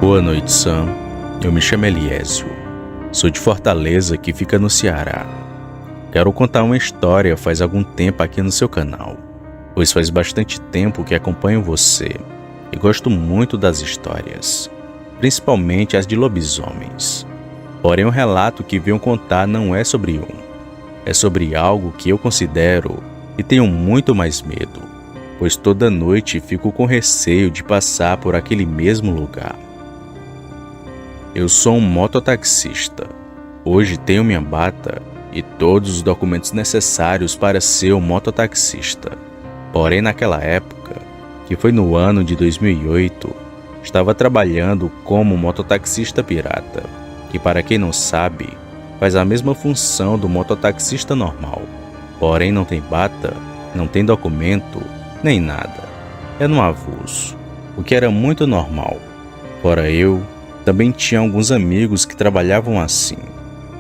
Boa noite, Sam. Eu me chamo Eliésio. Sou de Fortaleza, que fica no Ceará. Quero contar uma história faz algum tempo aqui no seu canal, pois faz bastante tempo que acompanho você e gosto muito das histórias, principalmente as de lobisomens. Porém, o relato que venho contar não é sobre é sobre algo que eu considero e tenho muito mais medo, pois toda noite fico com receio de passar por aquele mesmo lugar. Eu sou um mototaxista. Hoje tenho minha bata e todos os documentos necessários para ser um mototaxista. Porém, naquela época, que foi no ano de 2008, estava trabalhando como mototaxista pirata, que, para quem não sabe, faz a mesma função do mototaxista normal. Porém, não tem bata, não tem documento, nem nada. É no avulso, o que era muito normal. Fora eu, também tinha alguns amigos que trabalhavam assim.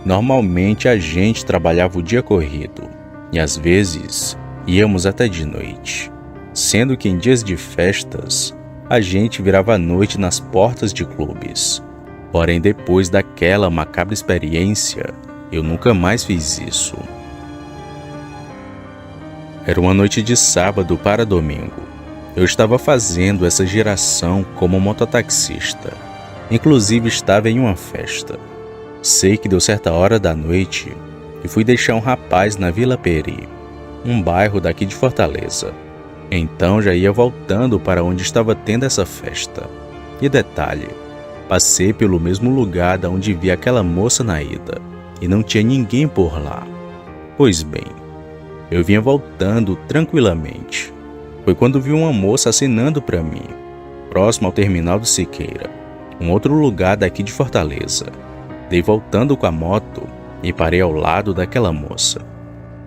Normalmente a gente trabalhava o dia corrido e às vezes íamos até de noite, sendo que em dias de festas a gente virava a noite nas portas de clubes. Porém, depois daquela macabra experiência, eu nunca mais fiz isso. Era uma noite de sábado para domingo. Eu estava fazendo essa giração como mototaxista. Inclusive estava em uma festa. Sei que deu certa hora da noite e fui deixar um rapaz na Vila Peri, um bairro daqui de Fortaleza. Então já ia voltando para onde estava tendo essa festa. E detalhe, passei pelo mesmo lugar da onde vi aquela moça na ida e não tinha ninguém por lá. Pois bem, eu vinha voltando tranquilamente. Foi quando vi uma moça acenando para mim, próximo ao terminal do Siqueira, um outro lugar daqui de Fortaleza. Dei voltando com a moto e parei ao lado daquela moça.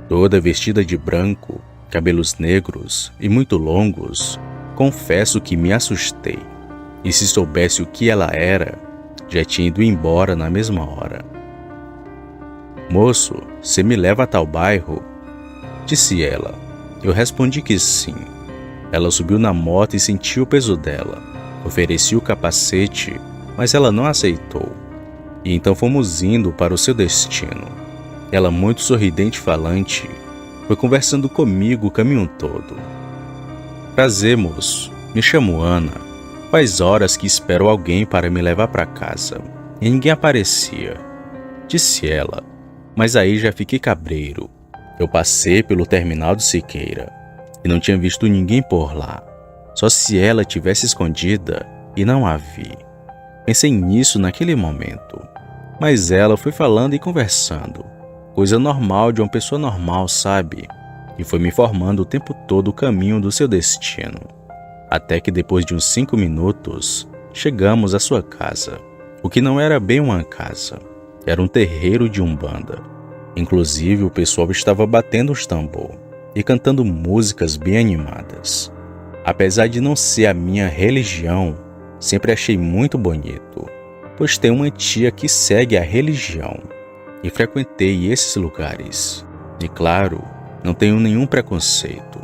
Toda vestida de branco, cabelos negros e muito longos, confesso que me assustei. E se soubesse o que ela era, já tinha ido embora na mesma hora. "Moço, você me leva a tal bairro?" disse ela. Eu respondi que sim. Ela subiu na moto e sentiu o peso dela. Ofereci o capacete, mas ela não aceitou. E então fomos indo para o seu destino. Ela, muito sorridente e falante, foi conversando comigo o caminho todo. "Prazer, moço. Me chamo Ana. Faz horas que espero alguém para me levar para casa e ninguém aparecia", disse ela. Mas aí já fiquei cabreiro. Eu passei pelo terminal do Siqueira e não tinha visto ninguém por lá. Só se ela tivesse escondida e não a vi. Pensei nisso naquele momento. Mas ela foi falando e conversando. Coisa normal de uma pessoa normal, sabe? E foi me informando o tempo todo o caminho do seu destino. Até que depois de uns 5 minutos, chegamos à sua casa. O que não era bem uma casa. Era um terreiro de umbanda. Inclusive o pessoal estava batendo os tambor e cantando músicas bem animadas. Apesar de não ser a minha religião, sempre achei muito bonito, pois tem uma tia que segue a religião e frequentei esses lugares. E claro, não tenho nenhum preconceito.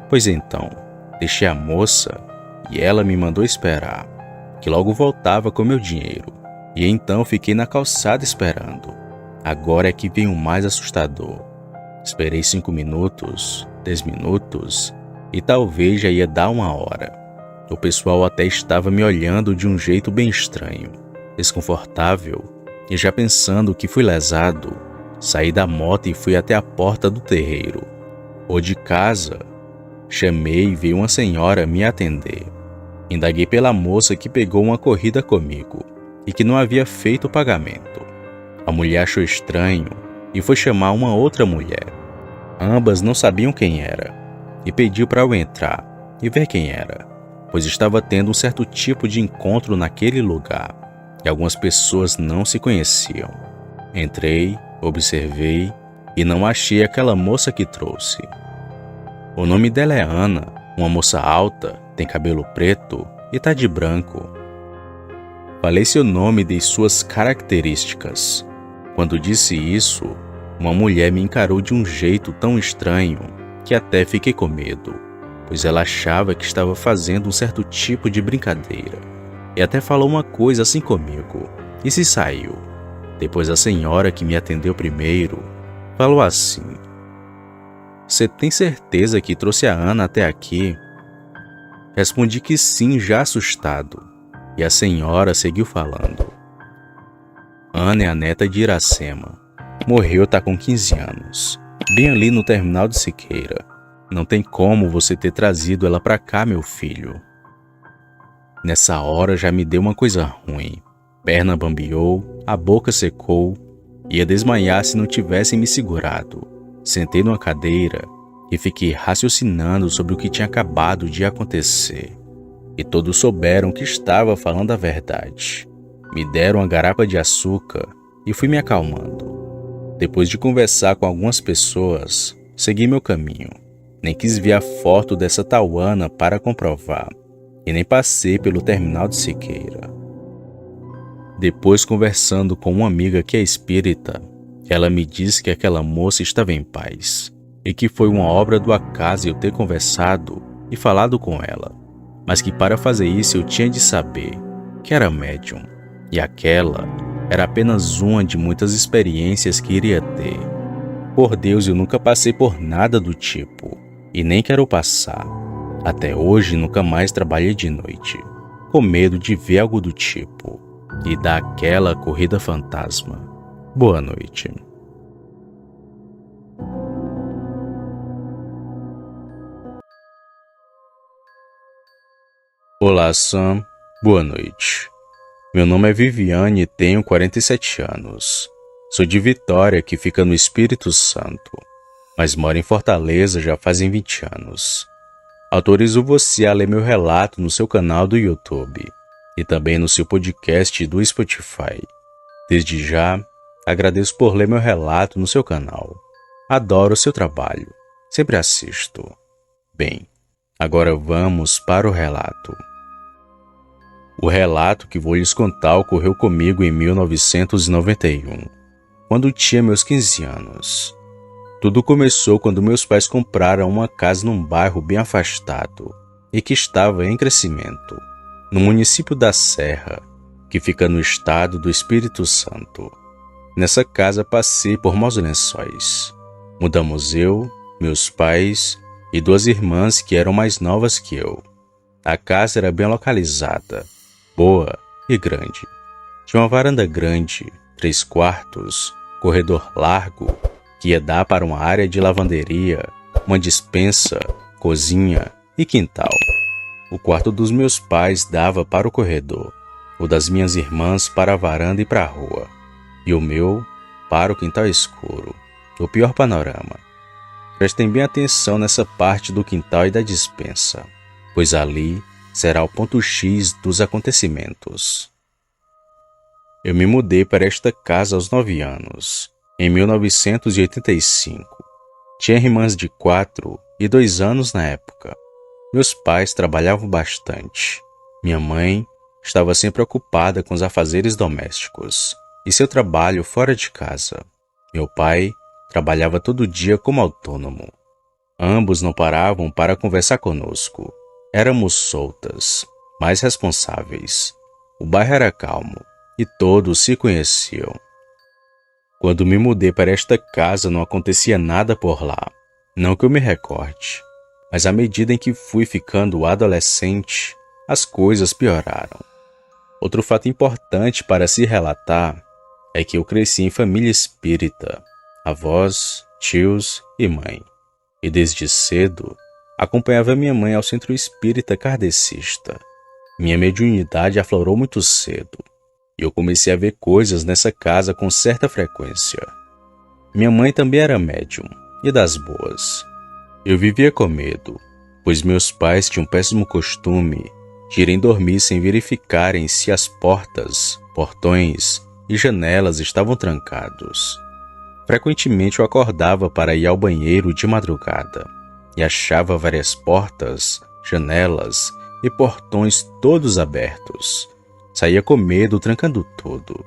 Pois então, deixei a moça e ela me mandou esperar, que logo voltava com meu dinheiro. E então fiquei na calçada esperando. Agora é que vem o mais assustador. Esperei 5 minutos, 10 minutos e talvez já ia dar 1 hora. O pessoal até estava me olhando de um jeito bem estranho, desconfortável, e já pensando que fui lesado, saí da moto e fui até a porta do terreiro. Ou de casa, chamei e veio uma senhora me atender. Indaguei pela moça que pegou uma corrida comigo e que não havia feito o pagamento. A mulher achou estranho e foi chamar uma outra mulher. Ambas não sabiam quem era e pediu para eu entrar e ver quem era, pois estava tendo um certo tipo de encontro naquele lugar e algumas pessoas não se conheciam. Entrei, observei e não achei aquela moça que trouxe. O nome dela é Ana, uma moça alta, tem cabelo preto e tá de branco. Falei seu nome e dei suas características. Quando disse isso, uma mulher me encarou de um jeito tão estranho que até fiquei com medo, pois ela achava que estava fazendo um certo tipo de brincadeira. e até falou uma coisa assim comigo e se saiu. Depois a senhora que me atendeu primeiro falou assim: "Você tem certeza que trouxe a Ana até aqui?" Respondi que sim, já assustado, e a senhora seguiu falando: "Ana é a neta de Iracema. Morreu tá com 15 anos, bem ali no terminal de Siqueira. Não tem como você ter trazido ela pra cá, meu filho." Nessa hora já me deu uma coisa ruim. Perna bambeou, a boca secou, ia desmaiar se não tivessem me segurado. Sentei numa cadeira e fiquei raciocinando sobre o que tinha acabado de acontecer. E todos souberam que estava falando a verdade. Me deram uma garapa de açúcar e fui me acalmando. Depois de conversar com algumas pessoas, segui meu caminho. Nem quis ver a foto dessa tal Ana para comprovar, e nem passei pelo terminal de Siqueira. Depois, conversando com uma amiga que é espírita, ela me disse que aquela moça estava em paz, e que foi uma obra do acaso eu ter conversado e falado com ela, mas que para fazer isso eu tinha de saber que era médium, e aquela era apenas uma de muitas experiências que iria ter. Por Deus, eu nunca passei por nada do tipo, e nem quero passar. Até hoje nunca mais trabalhei de noite, com medo de ver algo do tipo, e dar aquela corrida fantasma. Boa noite. Olá, Sam. Boa noite. Meu nome é Viviane e tenho 47 anos. Sou de Vitória, que fica no Espírito Santo, mas moro em Fortaleza já fazem 20 anos. Autorizo você a ler meu relato no seu canal do YouTube e também no seu podcast do Spotify. Desde já, agradeço por ler meu relato no seu canal. Adoro o seu trabalho. Sempre assisto. Bem, agora vamos para o relato. O relato que vou lhes contar ocorreu comigo em 1991, quando tinha meus 15 anos. Tudo começou quando meus pais compraram uma casa num bairro bem afastado e que estava em crescimento, no município da Serra, que fica no estado do Espírito Santo. Nessa casa passei por Maus Lençóis. Mudamos eu, meus pais e 2 irmãs que eram mais novas que eu. A casa era bem localizada, boa e grande. Tinha uma varanda grande, 3 quartos, corredor largo, que ia dar para uma área de lavanderia, uma despensa, cozinha e quintal. O quarto dos meus pais dava para o corredor, o das minhas irmãs para a varanda e para a rua, e o meu para o quintal escuro, o pior panorama. Prestem bem atenção nessa parte do quintal e da despensa, pois ali será o ponto X dos acontecimentos. Eu me mudei para esta casa aos 9 anos, em 1985. Tinha irmãs de 4 e 2 anos na época. Meus pais trabalhavam bastante. Minha mãe estava sempre ocupada com os afazeres domésticos e seu trabalho fora de casa. Meu pai trabalhava todo dia como autônomo. Ambos não paravam para conversar conosco. Éramos soltas, mais responsáveis. O bairro era calmo e todos se conheciam. Quando me mudei para esta casa não acontecia nada por lá, não que eu me recorde, mas à medida em que fui ficando adolescente, as coisas pioraram. Outro fato importante para se relatar é que eu cresci em família espírita, avós, tios e mãe, e desde cedo acompanhava minha mãe ao centro espírita kardecista. Minha mediunidade aflorou muito cedo, e eu comecei a ver coisas nessa casa com certa frequência. Minha mãe também era médium, e das boas. Eu vivia com medo, pois meus pais tinham um péssimo costume de irem dormir sem verificarem se as portas, portões e janelas estavam trancados. Frequentemente eu acordava para ir ao banheiro de madrugada e achava várias portas, janelas e portões todos abertos. Saía com medo, trancando tudo.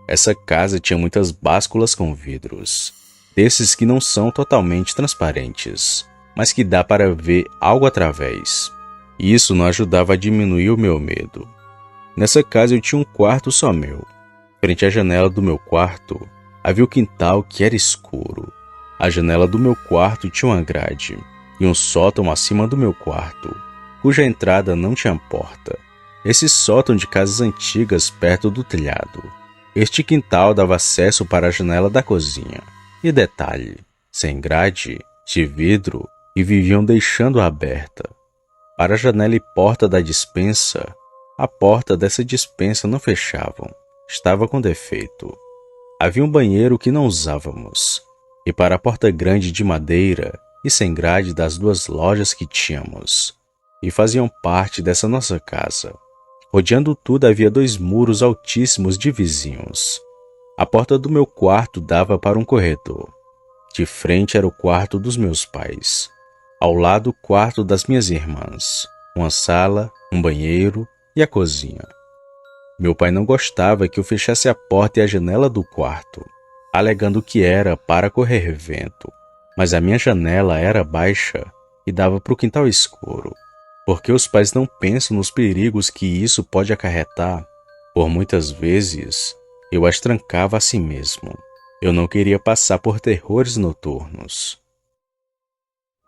Essa casa tinha muitas básculas com vidros, desses que não são totalmente transparentes, mas que dá para ver algo através. Isso não ajudava a diminuir o meu medo. Nessa casa eu tinha um quarto só meu. Frente à janela do meu quarto, havia o quintal que era escuro. A janela do meu quarto tinha uma grade e um sótão acima do meu quarto, cuja entrada não tinha porta. Esse sótão de casas antigas perto do telhado. Este quintal dava acesso para a janela da cozinha. E detalhe, sem grade, de vidro, e viviam deixando-a aberta. Para a janela e porta da despensa, a porta dessa despensa não fechavam. Estava com defeito. Havia um banheiro que não usávamos. E para a porta grande de madeira e sem grade das duas lojas que tínhamos, e faziam parte dessa nossa casa. Rodeando tudo havia 2 muros altíssimos de vizinhos. A porta do meu quarto dava para um corredor. De frente era o quarto dos meus pais. Ao lado o quarto das minhas irmãs. Uma sala, um banheiro e a cozinha. Meu pai não gostava que eu fechasse a porta e a janela do quarto, alegando que era para correr vento. Mas a minha janela era baixa e dava para o quintal escuro. Porque os pais não pensam nos perigos que isso pode acarretar. Por muitas vezes, eu as trancava a si mesmo. Eu não queria passar por terrores noturnos.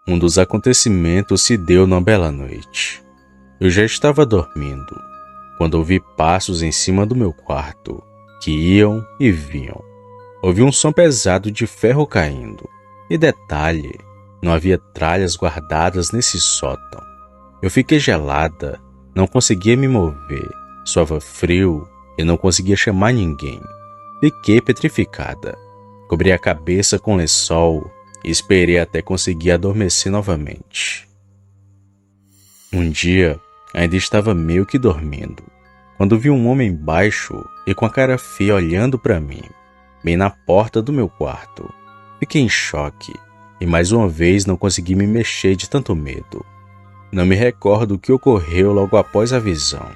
Um dos acontecimentos se deu numa bela noite. Eu já estava dormindo, quando ouvi passos em cima do meu quarto, que iam e vinham. Ouvi um som pesado de ferro caindo. E detalhe, não havia tralhas guardadas nesse sótão. Eu fiquei gelada, não conseguia me mover, suava frio e não conseguia chamar ninguém. Fiquei petrificada. Cobri a cabeça com lençol e esperei até conseguir adormecer novamente. Um dia, ainda estava meio que dormindo, quando vi um homem baixo e com a cara feia olhando para mim, bem na porta do meu quarto. Fiquei em choque e mais uma vez não consegui me mexer de tanto medo. Não me recordo o que ocorreu logo após a visão.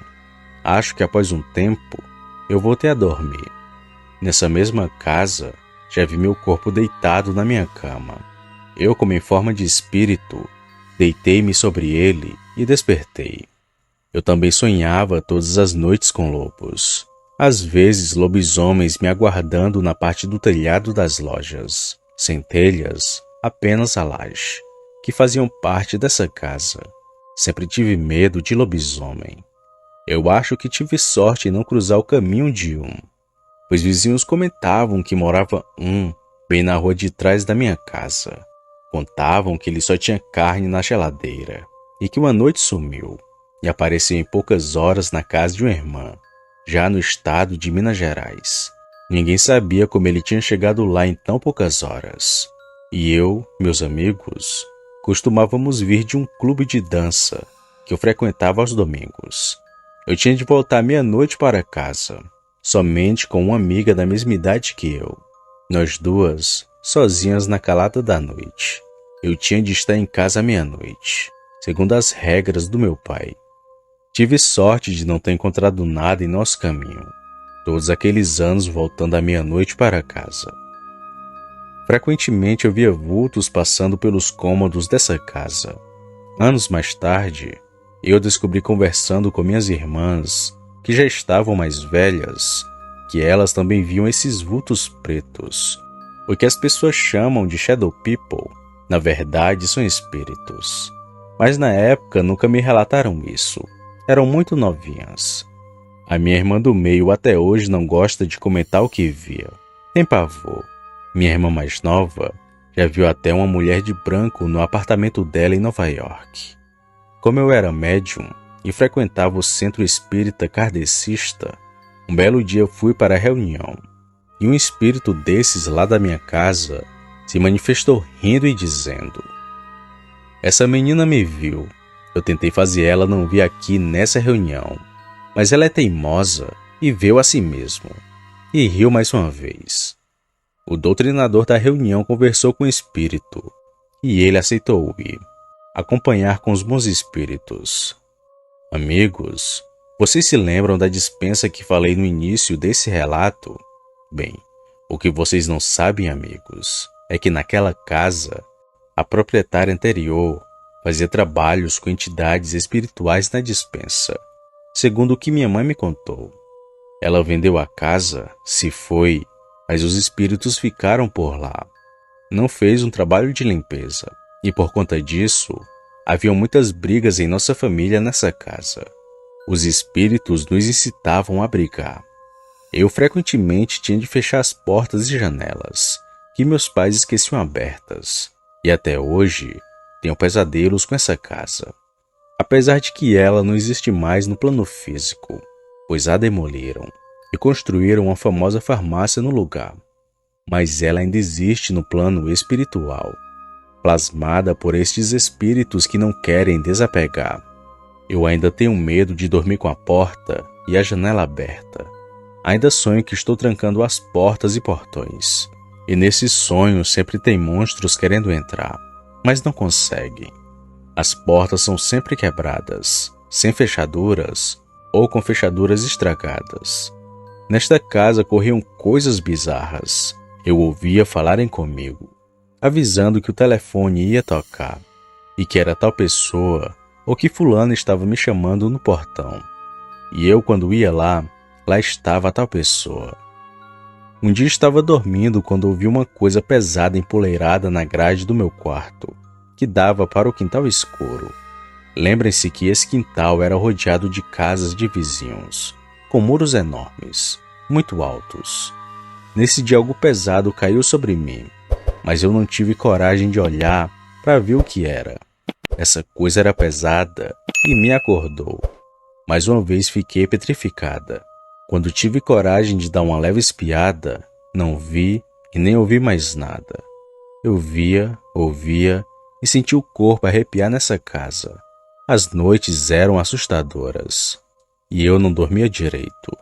Acho que após um tempo, eu voltei a dormir. Nessa mesma casa, já vi meu corpo deitado na minha cama. Eu, como em forma de espírito, deitei-me sobre ele e despertei. Eu também sonhava todas as noites com lobos. Às vezes, lobisomens me aguardando na parte do telhado das lojas, sem telhas, apenas a laje, que faziam parte dessa casa. Sempre tive medo de lobisomem. Eu acho que tive sorte em não cruzar o caminho de um, pois vizinhos comentavam que morava um bem na rua de trás da minha casa. Contavam que ele só tinha carne na geladeira e que uma noite sumiu e apareceu em poucas horas na casa de uma irmã, já no estado de Minas Gerais. Ninguém sabia como ele tinha chegado lá em tão poucas horas. E eu, meus amigos, costumávamos vir de um clube de dança que eu frequentava aos domingos. Eu tinha de voltar meia-noite para casa, somente com uma amiga da mesma idade que eu. Nós duas, sozinhas na calada da noite. Eu tinha de estar em casa à meia-noite, segundo as regras do meu pai. Tive sorte de não ter encontrado nada em nosso caminho, todos aqueles anos voltando à meia-noite para casa. Frequentemente eu via vultos passando pelos cômodos dessa casa. Anos mais tarde, eu descobri conversando com minhas irmãs, que já estavam mais velhas, que elas também viam esses vultos pretos. O que as pessoas chamam de shadow people, na verdade são espíritos. Mas na época nunca me relataram isso. Eram muito novinhas. A minha irmã do meio até hoje não gosta de comentar o que via. Tem pavor. Minha irmã mais nova já viu até uma mulher de branco no apartamento dela em Nova York. Como eu era médium e frequentava o centro espírita kardecista, um belo dia fui para a reunião e um espírito desses lá da minha casa se manifestou rindo e dizendo: "Essa menina me viu. Eu tentei fazer ela não vir aqui nessa reunião, mas ela é teimosa e veio a si mesmo." E riu mais uma vez. O doutrinador da reunião conversou com o espírito e ele aceitou ir, acompanhar com os bons espíritos. Amigos, vocês se lembram da dispensa que falei no início desse relato? Bem, o que vocês não sabem, amigos, é que naquela casa, a proprietária anterior fazia trabalhos com entidades espirituais na dispensa. segundo o que minha mãe me contou. Ela vendeu a casa, se foi, mas os espíritos ficaram por lá. Não fez um trabalho de limpeza, e por conta disso, haviam muitas brigas em nossa família nessa casa. Os espíritos nos incitavam a brigar. Eu frequentemente tinha de fechar as portas e janelas, que meus pais esqueciam abertas, e até hoje tenho pesadelos com essa casa. Apesar de que ela não existe mais no plano físico, pois a demoliram e construíram uma famosa farmácia no lugar. Mas ela ainda existe no plano espiritual, plasmada por estes espíritos que não querem desapegar. Eu ainda tenho medo de dormir com a porta e a janela aberta. Ainda sonho que estou trancando as portas e portões. E nesses sonhos sempre tem monstros querendo entrar, mas não conseguem. As portas são sempre quebradas, sem fechaduras ou com fechaduras estragadas. Nesta casa corriam coisas bizarras. Eu ouvia falarem comigo, avisando que o telefone ia tocar e que era tal pessoa ou que fulano estava me chamando no portão. E eu, quando ia lá estava a tal pessoa. Um dia estava dormindo quando ouvi uma coisa pesada empoleirada na grade do meu quarto, que dava para o quintal escuro. Lembrem-se que esse quintal era rodeado de casas de vizinhos, com muros enormes, muito altos. Nesse dia algo pesado caiu sobre mim, mas eu não tive coragem de olhar para ver o que era. Essa coisa era pesada e me acordou. Mais uma vez fiquei petrificada. Quando tive coragem de dar uma leve espiada, não vi e nem ouvi mais nada. Eu via, ouvia e senti o corpo arrepiar nessa casa. As noites eram assustadoras e eu não dormia direito.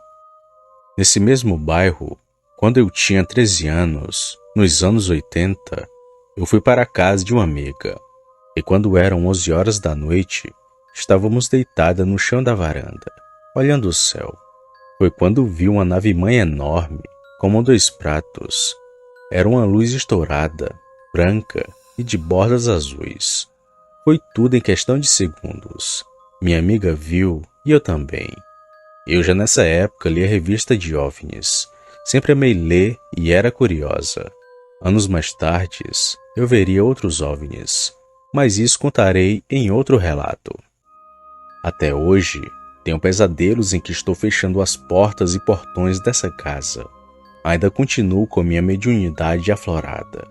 Nesse mesmo bairro, quando eu tinha 13 anos, nos anos 80, eu fui para a casa de uma amiga. E quando eram 11 horas da noite, estávamos deitadas no chão da varanda, olhando o céu. Foi quando vi uma nave-mãe enorme, como 2 pratos. Era uma luz estourada, branca e de bordas azuis. Foi tudo em questão de segundos. Minha amiga viu e eu também. Eu já nessa época li a revista de OVNIs. Sempre amei ler e era curiosa. Anos mais tarde, eu veria outros OVNIs, mas isso contarei em outro relato. Até hoje, tenho pesadelos em que estou fechando as portas e portões dessa casa. Ainda continuo com minha mediunidade aflorada.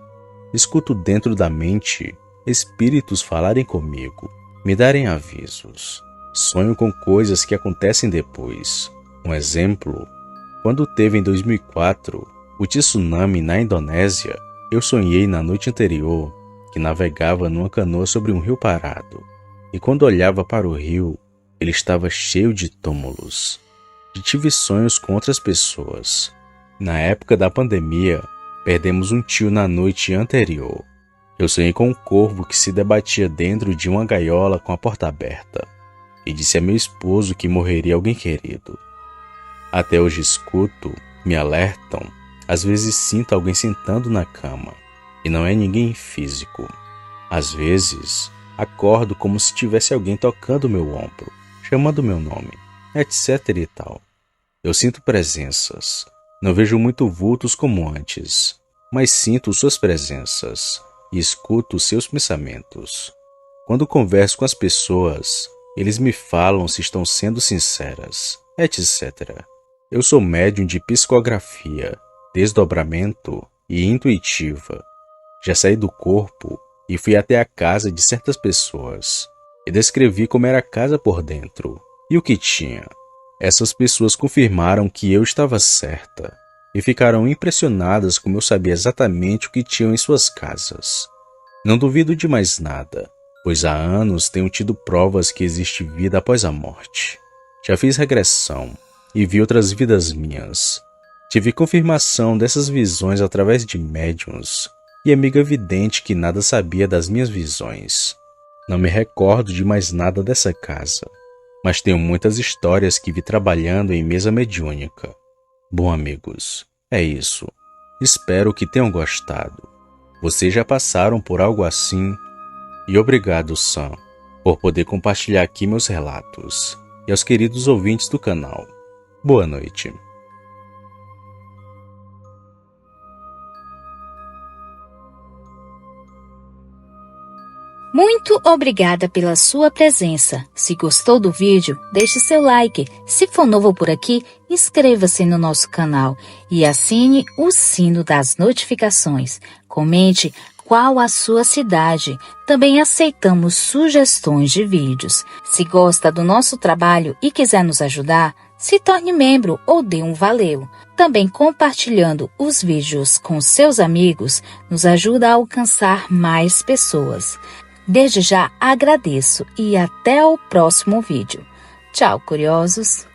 Escuto dentro da mente espíritos falarem comigo, me darem avisos. Sonho com coisas que acontecem depois. Um exemplo, quando teve em 2004 o tsunami na Indonésia, eu sonhei na noite anterior que navegava numa canoa sobre um rio parado. E quando olhava para o rio, ele estava cheio de túmulos. E tive sonhos com outras pessoas. Na época da pandemia, perdemos um tio na noite anterior. Eu sonhei com um corvo que se debatia dentro de uma gaiola com a porta aberta. E disse a meu esposo que morreria alguém querido. Até hoje escuto, me alertam, às vezes sinto alguém sentando na cama. E não é ninguém físico. Às vezes, acordo como se tivesse alguém tocando meu ombro, chamando meu nome, etc e tal. Eu sinto presenças. Não vejo muito vultos como antes, mas sinto suas presenças e escuto seus pensamentos. Quando converso com as pessoas, eles me falam se estão sendo sinceras, etc. Eu sou médium de psicografia, desdobramento e intuitiva. Já saí do corpo e fui até a casa de certas pessoas e descrevi como era a casa por dentro e o que tinha. Essas pessoas confirmaram que eu estava certa e ficaram impressionadas como eu sabia exatamente o que tinham em suas casas. Não duvido de mais nada, pois há anos tenho tido provas que existe vida após a morte. Já fiz regressão e vi outras vidas minhas. Tive confirmação dessas visões através de médiuns e amiga vidente que nada sabia das minhas visões. Não me recordo de mais nada dessa casa, mas tenho muitas histórias que vi trabalhando em mesa mediúnica. Bom, amigos, é isso. Espero que tenham gostado. Vocês já passaram por algo assim? E obrigado, Sam, por poder compartilhar aqui meus relatos. e aos queridos ouvintes do canal. Boa noite. Muito obrigada pela sua presença. Se gostou do vídeo, deixe seu like. Se for novo por aqui, inscreva-se no nosso canal e assine o sino das notificações. Comente qual a sua cidade. Também aceitamos sugestões de vídeos. Se gosta do nosso trabalho e quiser nos ajudar, se torne membro ou dê um valeu. Também compartilhando os vídeos com seus amigos nos ajuda a alcançar mais pessoas. Desde já agradeço e até o próximo vídeo. Tchau, curiosos!